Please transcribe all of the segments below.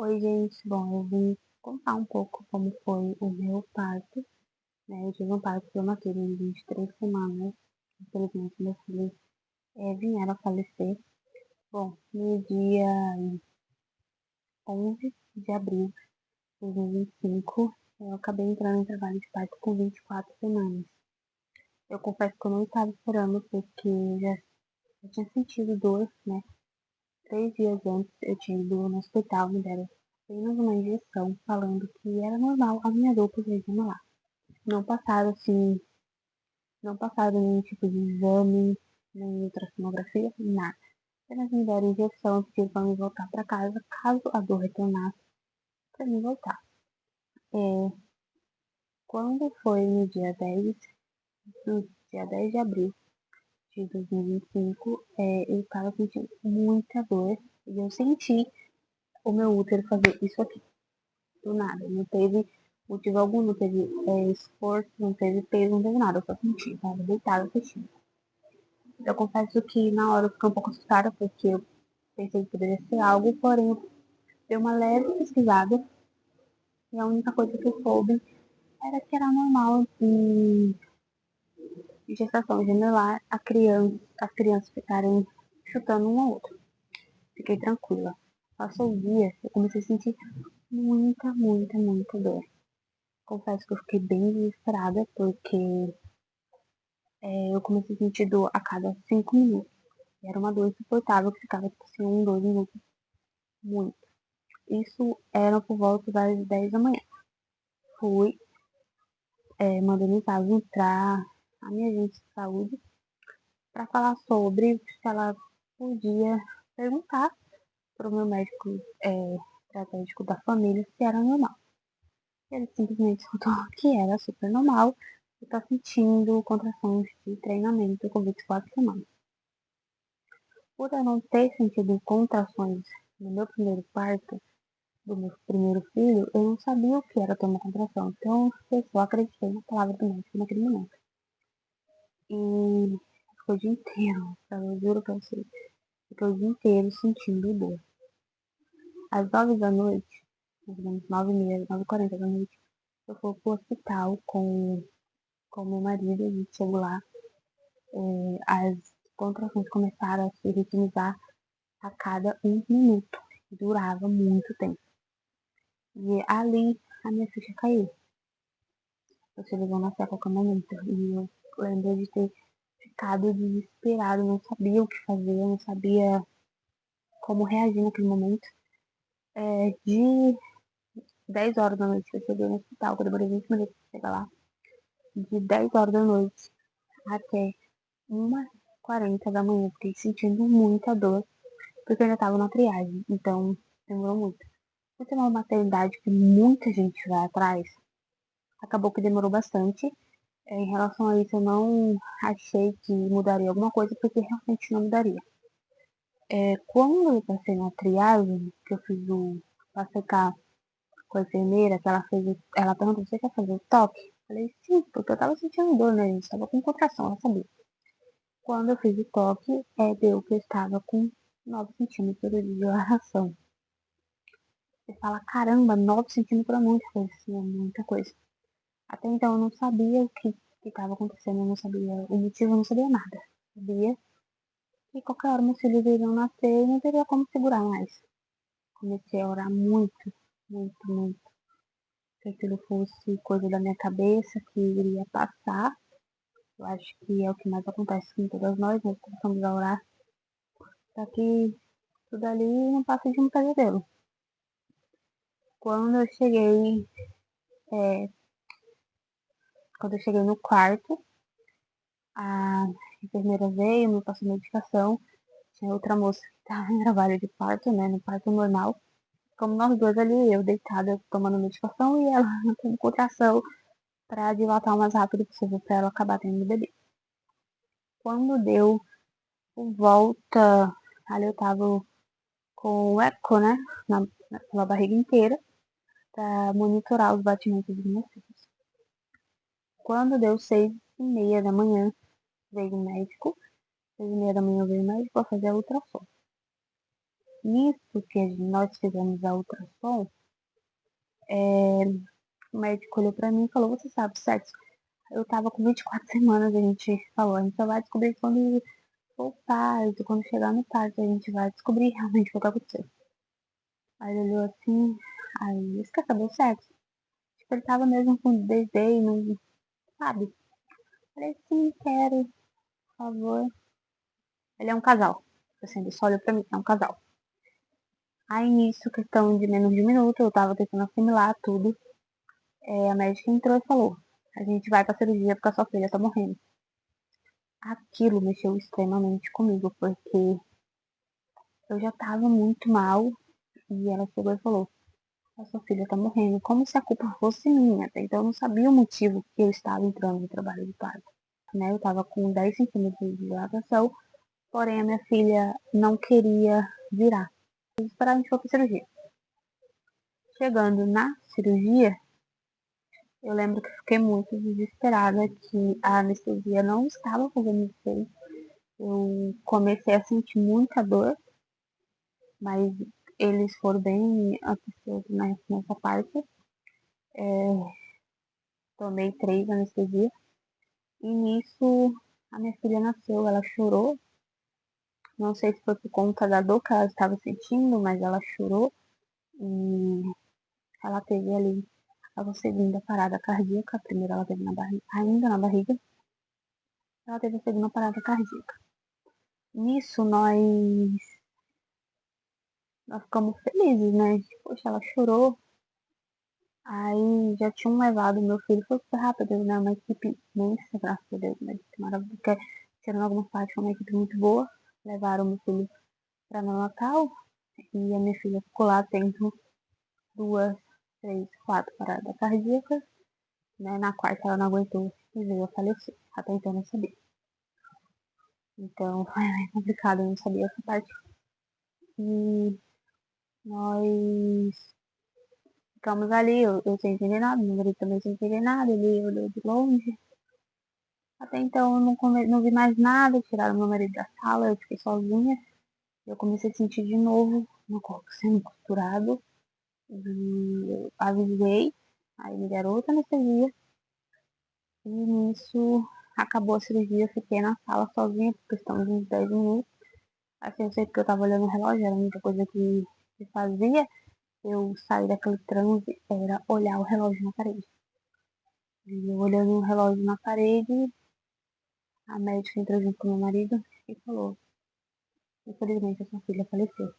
Oi, gente. Bom, eu vim contar um pouco como foi o meu parto, né? Eu tive um parto prematuro em 23 semanas. Infelizmente, meus filhos vieram a falecer. Bom, no dia 11 de abril de 2025, eu acabei entrando em trabalho de parto com 24 semanas. Eu confesso que eu não estava esperando, porque já tinha sentido dor, né? 3 dias antes eu tinha ido no hospital, me deram apenas uma injeção, falando que era normal a minha dor por lá. Não passaram, assim, não passaram nenhum tipo de exame, nem ultrassonografia, nada. Apenas me deram injeção, pediram para me voltar para casa, caso a dor retornasse, para me voltar. É, quando foi no dia 10 de abril de 2025, eu estava sentindo muita dor e eu senti o meu útero fazer isso aqui, do nada. Não teve motivo algum, não teve esforço, não teve peso, não teve nada. Eu só senti, estava deitada assistindo. Eu confesso que na hora eu fiquei um pouco assustada, porque eu pensei que poderia ser algo, porém eu dei uma leve pesquisada e a única coisa que eu soube era que era normal em gestação gemelar as crianças ficarem chutando um ao outro. Fiquei tranquila. Passou o dia, eu comecei a sentir muita dor. Confesso que eu fiquei bem desesperada, porque eu comecei a sentir dor a cada 5 minutos. E era uma dor insuportável que ficava tipo assim, 2 minutos. Muito. Isso era por volta das 10 da manhã. Fui, mandei mensagem para a minha agente de saúde para falar sobre se ela podia perguntar para o meu médico estratégico da família se era normal. Ele simplesmente falou que era super normal e tá sentindo contrações de treinamento com 24 semanas. Por eu não ter sentido contrações no meu primeiro parto, do meu primeiro filho, eu não sabia o que era ter uma contração. Então, eu só acreditei na palavra do médico naquele momento. E ficou o dia inteiro, eu juro pra vocês, ficou o dia inteiro sentindo dor. Às 9 da noite, mais ou menos 9h30, 9h40 da noite, eu fui pro hospital com meu marido, a gente chegou lá, as contrações começaram a se ritmizar a cada 1 minuto. Durava muito tempo. E ali a minha ficha caiu. Você levou nascer a qualquer momento. E eu lembro de ter ficado desesperado, não sabia o que fazer, não sabia como reagir naquele momento. De 10 horas da noite que eu cheguei no hospital, que eu demorei 20 minutos pra chegar lá. De 10 horas da noite até 1h40 da manhã, eu fiquei sentindo muita dor, porque eu ainda tava na triagem, então demorou muito. Por ser uma maternidade que muita gente vai atrás, acabou que demorou bastante. Em relação a isso, eu não achei que mudaria alguma coisa, porque realmente não mudaria. Quando eu passei na triagem, que eu fiz passei com a enfermeira, que ela perguntou, você quer fazer o toque? Eu falei, sim, porque eu tava sentindo dor, né, gente? Tava com contração, ela sabia. Quando eu fiz o toque, deu que eu estava com 9 centímetros de dilatação. Você fala, caramba, 9 centímetros é muita coisa, assim, é muita coisa. Até então eu não sabia o que estava acontecendo, eu não sabia o motivo, eu não sabia nada. Sabia que qualquer hora meus filhos iriam nascer e não teria como segurar mais. Comecei a orar muito. Que aquilo fosse coisa da minha cabeça, que iria passar. Eu acho que é o que mais acontece com todas nós começamos a orar. Só que tudo ali não passa de um pesadelo. Quando eu cheguei, é, quando eu cheguei no quarto, a enfermeira veio, me passou medicação. Tinha outra moça que estava em trabalho de parto, né, no parto normal. Como nós dois ali, eu deitada tomando medicação e ela tendo contração para dilatar o mais rápido possível para ela acabar tendo bebê. Quando deu por volta, ali eu tava com o eco, né, pela barriga inteira, para monitorar os batimentos dos meus filhos. Quando deu 6h30 da manhã, veio o médico. 6h30 da manhã veio o médico para fazer a ultrassom. Nisso que nós fizemos a ultrassom, o médico olhou pra mim e falou, você sabe o sexo? Eu tava com 24 semanas, a gente falou, a gente só vai descobrir quando for o parto, quando chegar no parto, a gente vai descobrir realmente o que aconteceu. Aí ele olhou assim, aí, você quer saber o sexo? Tipo, ele tava mesmo com desejo, não sabe? Falei, sim, quero, por favor. Ele é um casal. Assim, ele só olhou pra mim, é um casal. Aí nisso, questão de menos de um minuto, eu tava tentando assimilar tudo. A médica entrou e falou, a gente vai pra cirurgia porque a sua filha tá morrendo. Aquilo mexeu extremamente comigo, porque eu já tava muito mal e ela chegou e falou, a sua filha tá morrendo, como se a culpa fosse minha. Até então eu não sabia o motivo que eu estava entrando no trabalho de parto. Né? Eu tava com 10 centímetros de dilatação, porém a minha filha não queria virar. Eles pararam de for pra cirurgia. Chegando na cirurgia, eu lembro que fiquei muito desesperada, que a anestesia não estava fazendo efeito. Eu comecei a sentir muita dor, mas eles foram bem atenciosos nessa parte. Tomei 3 anestesias. E nisso, a minha filha nasceu, ela chorou. Não sei se foi por conta da dor que ela estava sentindo, mas ela chorou. E ela teve ali a segunda parada cardíaca. A primeira ela teve na barriga, ainda na barriga. Ela teve a segunda parada cardíaca. Nisso, nós ficamos felizes, né? Poxa, ela chorou. Aí já tinham levado meu filho, foi super rápido, né? Uma equipe imensa, graças a Deus, né? Maravilhosa, porque tirando algumas partes, foi uma equipe muito boa. Levaram meu filho para Natal e a minha filha ficou lá tendo 2, 3, 4 paradas cardíacas, né? Na quarta ela não aguentou e veio a falecer. Até então eu não sabia. Então foi bem complicado, eu não sabia essa parte. E nós ficamos ali, eu sem entender nada, meu marido também sem entender nada, ele olhou de longe. Até então eu não vi mais nada, tiraram meu marido da sala, eu fiquei sozinha. Eu comecei a sentir de novo meu corpo sendo costurado. E eu avisei, aí me deram outra anestesia. E nisso acabou a cirurgia, eu fiquei na sala sozinha por questão de uns 10 minutos. Assim, eu sei porque eu tava olhando o relógio, era a única coisa que fazia. Eu saí daquele transe, era olhar o relógio na parede. E eu olhando o relógio na parede, a médica entrou junto com meu marido e falou, infelizmente a sua filha faleceu.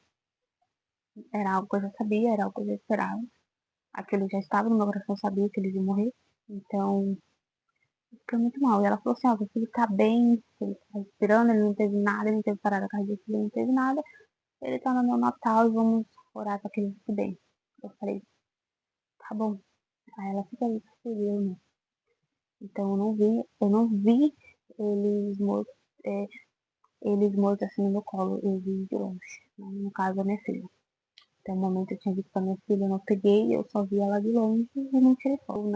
Era algo que eu já sabia, era algo que eu já esperava. Aquilo já estava no meu coração, eu sabia que ele ia morrer. Então, eu fiquei muito mal. E ela falou assim, ó, seu filho tá bem, ele tá respirando, ele não teve nada, ele não teve parada cardíaca, ele não teve nada. Ele tá no meu Natal e vamos orar pra que ele fique bem. Eu falei, tá bom. Aí ela fica aí, viu, né? Então eu não vi eles mortos, eles mortos assim no meu colo, eu vi de longe, né? No caso a minha filha. Até o momento eu tinha visto a minha filha, eu não peguei, eu só vi ela de longe e não tirei foto.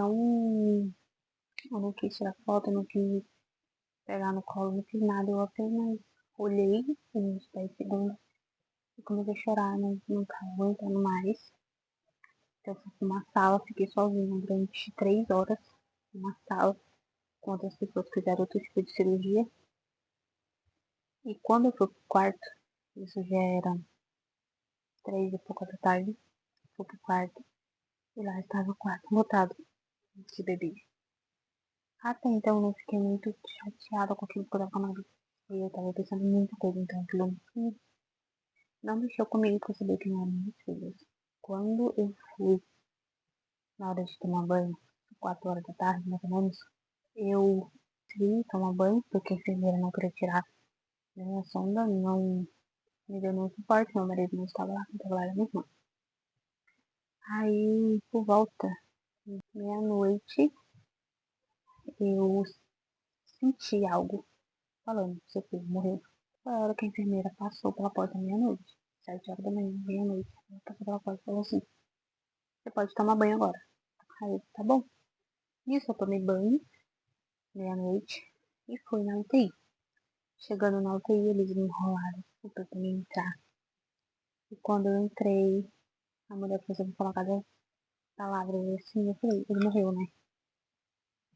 Eu não quis tirar foto, eu não quis pegar no colo, não fiz nada, eu apenas olhei uns 10 segundos e comecei a chorar, não tava aguentando mais. Então eu fui pra uma sala, fiquei sozinha durante 3 horas, numa sala, com outras pessoas que fizeram outro tipo de cirurgia. E quando eu fui pro quarto, isso já era 3 e pouco da tarde, fui pro quarto e lá estava o quarto lotado de bebês. Até então eu não fiquei muito chateada com aquilo que eu tava falando. E eu tava pensando em muita coisa, então aquilo não mexeu comigo porque eu sabia que não eram meus filhos. Quando eu fui na hora de tomar banho, 4 horas da tarde, mais ou menos, eu fui tomar banho porque a enfermeira não queria tirar minha sonda, não me deu nenhum suporte, meu marido não estava lá, quem estava lá era minha irmã. Aí, por volta meia-noite, eu senti algo falando, seu filho morreu. Foi a hora que a enfermeira passou pela porta meia-noite, 7 horas da manhã, meia-noite. Ela passou pela porta e falou assim, você pode tomar banho agora. Aí eu, tá bom. Nisso eu tomei banho, meia-noite, e fui na UTI. Chegando na UTI, eles me enrolaram super pra mim entrar. E quando eu entrei, a mulher precisou me falar cada palavra. Eu falei, ele morreu, né?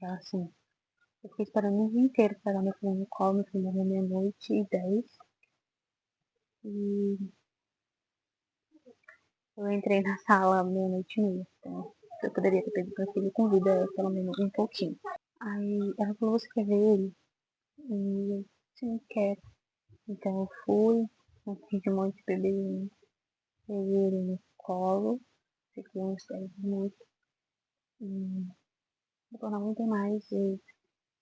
Ela assim, eu fiquei esperando o dia inteiro pra dar meu filho no colo, meu filho morreu meia-noite e 10. E eu entrei na sala meia-noite e meia. Então, eu poderia ter pego meu filho com vida, pelo menos um pouquinho. Aí ela falou, você quer ver ele? E eu, sim, quero. Então eu fui, fiz um monte de bebê, peguei ele no colo, fiquei uns 10 minutos. E depois não aguentei mais, e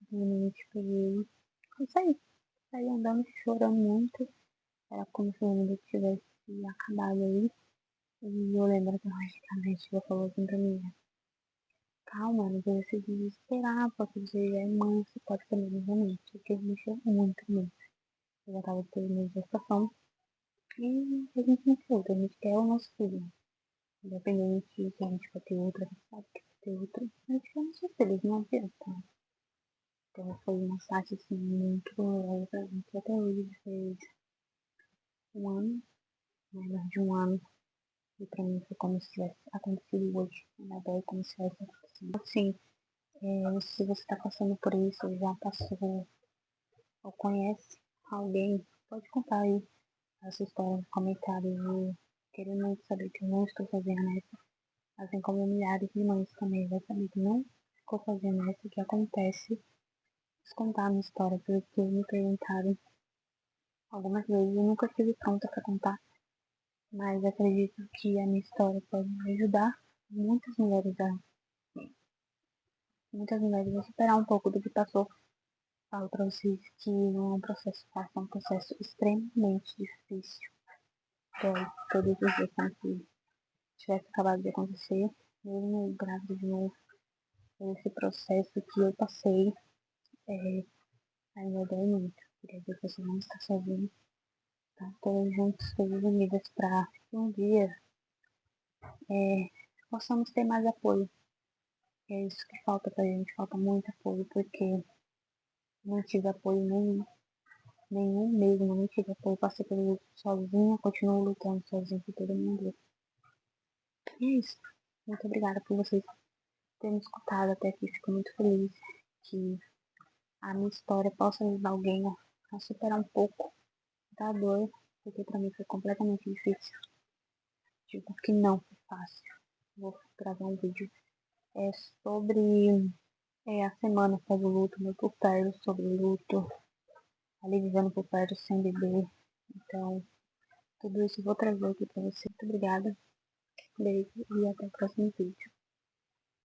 realmente peguei e saí andando, chorando muito. Era como se o mundo tivesse acabado aí. E eu lembro que a médica falou assim pra mim, calma, não precisa se desesperar, porque você já é mãe, você pode comer novamente. Porque me mexeu muito mesmo. Eu já tava tendo gestação. E a gente não quer outra, a gente quer o nosso filho. Independente se a gente vai ter outra, a gente sabe que vai ter outra. A gente quer o nosso filho, não adianta. Então foi uma fase assim muito dolorosa pra gente. Até hoje fez um ano, mais de um ano. E pra mim foi como se tivesse acontecido hoje. Ainda bem como se tivesse acontecido. Assim, se você tá passando por isso, já passou, ou conhece alguém, pode contar aí a sua história nos comentários. Eu queria muito saber que eu não estou fazendo essa. Assim como milhares de mães também vai saber que não ficou fazendo essa, que acontece. Contar a minha história, porque me perguntaram algumas vezes. Eu nunca estive pronta para contar, mas acredito que a minha história pode ajudar muitas mulheres a superar um pouco do que passou. Falo para vocês que não é um processo fácil, é um processo extremamente difícil. Dói todos os dias como se tivesse acabado de acontecer, mesmo grávida de novo. Esse processo que eu passei ainda dói muito. Queria dizer que você não está sozinho. Tá todos juntos, todos unidos para que um dia possamos ter mais apoio. É isso que falta pra gente, falta muito apoio, porque não tive apoio nenhum mesmo, não tive apoio, passei por isso sozinha, continuo lutando sozinha por todo mundo. E é isso. Muito obrigada por vocês terem me escutado até aqui, fico muito feliz que a minha história possa ajudar alguém a superar um pouco da dor, porque pra mim foi completamente difícil. Tipo, que não foi fácil. Vou gravar um vídeo sobre a semana após o luto, meu puerpério, sobre o luto, ali vivendo por perto sem bebê. Então, tudo isso eu vou trazer aqui pra você. Muito obrigada. Beijo e até o próximo vídeo.